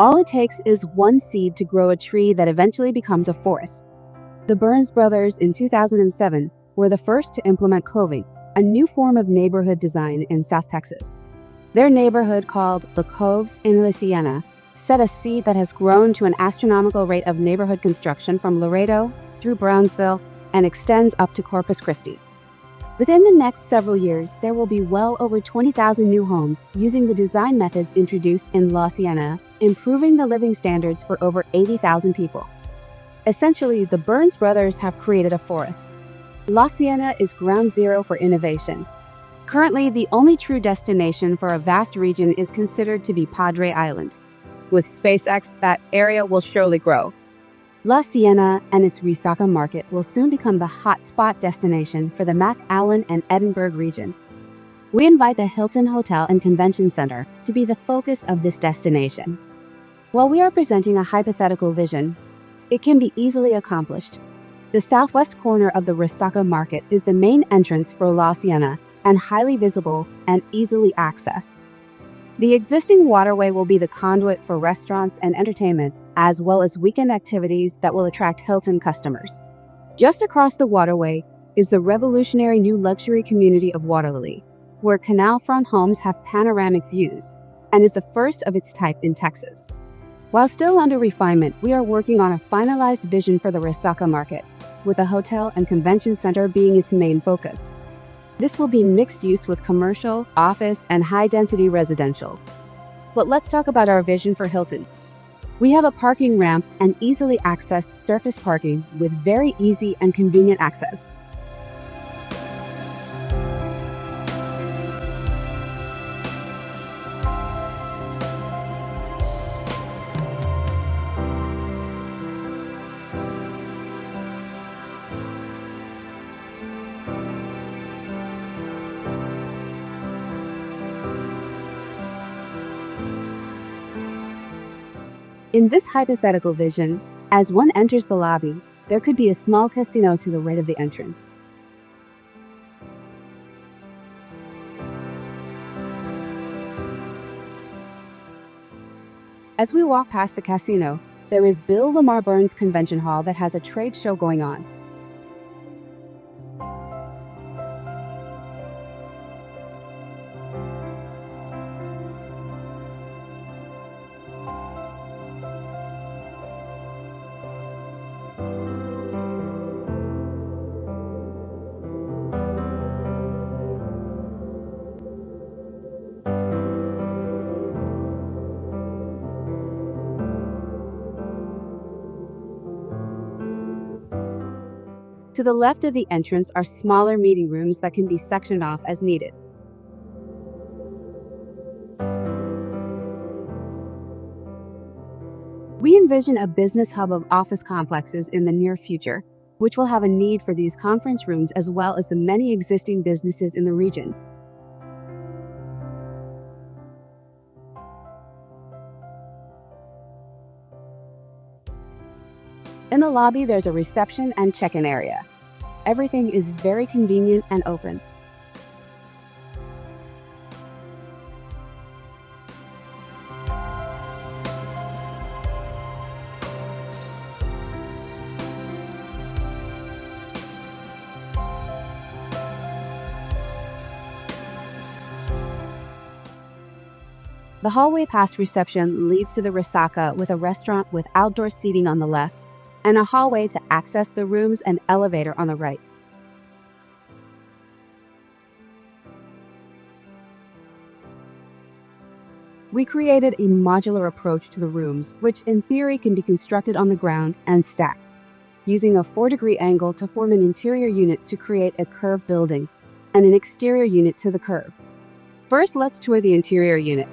All it takes is one seed to grow a tree that eventually becomes a forest. The Burns brothers in 2007 were the first to implement coving, a new form of neighborhood design in South Texas. Their neighborhood, called the Coves in LaSienna, set a seed that has grown to an astronomical rate of neighborhood construction from Laredo through Brownsville and extends up to Corpus Christi. Within the next several years, there will be well over 20,000 new homes using the design methods introduced in LaSienna, improving the living standards for over 80,000 people. Essentially, the Burns brothers have created a forest. LaSienna is ground zero for innovation. Currently, the only true destination for a vast region is considered to be Padre Island. With SpaceX, that area will surely grow. LaSienna and its Resaca market will soon become the hotspot destination for the McAllen and Edinburg region. We invite the Hilton Hotel and Convention Center to be the focus of this destination. While we are presenting a hypothetical vision, it can be easily accomplished. The southwest corner of the Resaca market is the main entrance for LaSienna and highly visible and easily accessed. The existing waterway will be the conduit for restaurants and entertainment, as well as weekend activities that will attract Hilton customers. Just across the waterway is the revolutionary new luxury community of Waterlily, where canal-front homes have panoramic views, and is the first of its type in Texas. While still under refinement, we are working on a finalized vision for the Resaca market, with the hotel and convention center being its main focus. This will be mixed use with commercial, office, and high-density residential. But let's talk about our vision for Hilton. We have a parking ramp and easily accessed surface parking with very easy and convenient access. In this hypothetical vision, as one enters the lobby, there could be a small casino to the right of the entrance. As we walk past the casino, there is Bill Lamar Burns Convention Hall that has a trade show going on. To the left of the entrance are smaller meeting rooms that can be sectioned off as needed. We envision a business hub of office complexes in the near future, which will have a need for these conference rooms as well as the many existing businesses in the region. In the lobby, there's a reception and check-in area. Everything is very convenient and open. The hallway past reception leads to the Resaca with a restaurant with outdoor seating on the left, and a hallway to access the rooms and elevator on the right. We created a modular approach to the rooms, which in theory can be constructed on the ground and stacked, using a 4-degree angle to form an interior unit to create a curved building, and an exterior unit to the curve. First, let's tour the interior unit.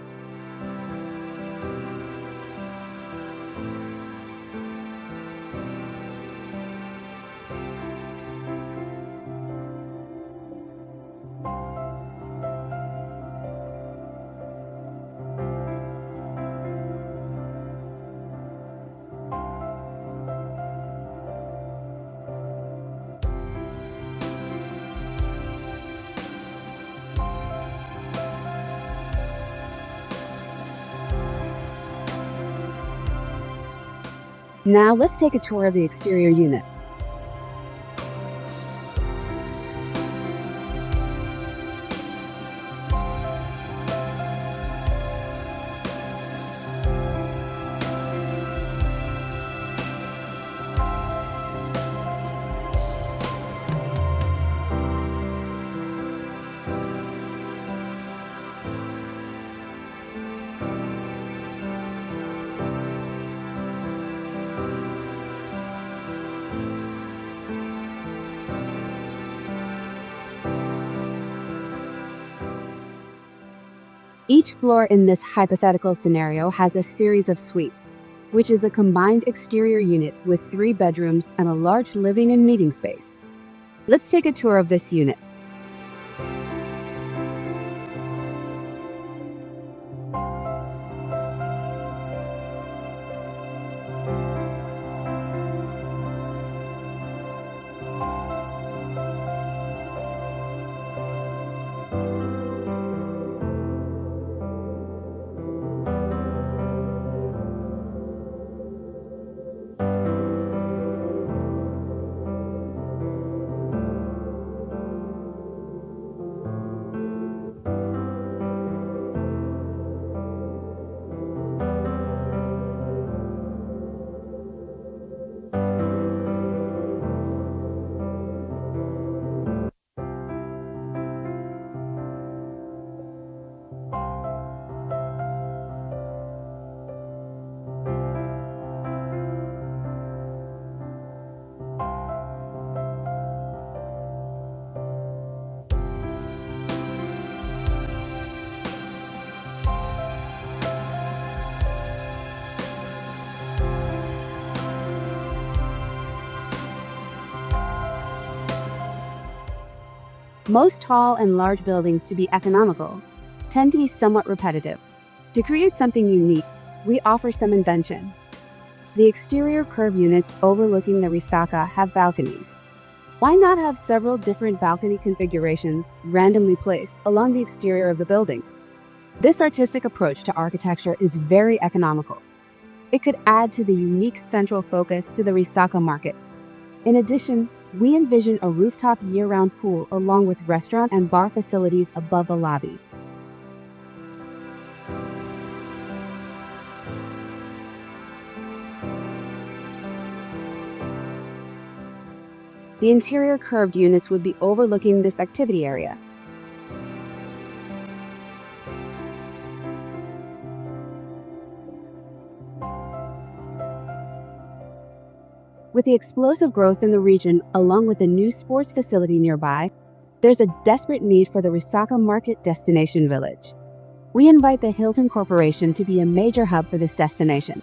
Now let's take a tour of the exterior unit. Each floor in this hypothetical scenario has a series of suites, which is a combined exterior unit with 3 bedrooms and a large living and meeting space. Let's take a tour of this unit. Most tall and large buildings, to be economical, tend to be somewhat repetitive. To create something unique, we offer some invention. The exterior curved units overlooking the Resaca have balconies. Why not have several different balcony configurations randomly placed along the exterior of the building? This artistic approach to architecture is very economical. It could add to the unique central focus to the Resaca market. In addition, we envision a rooftop year-round pool along with restaurant and bar facilities above the lobby. The interior curved units would be overlooking this activity area. With the explosive growth in the region, along with a new sports facility nearby, there's a desperate need for the Resaca Market Destination Village. We invite the Hilton Corporation to be a major hub for this destination.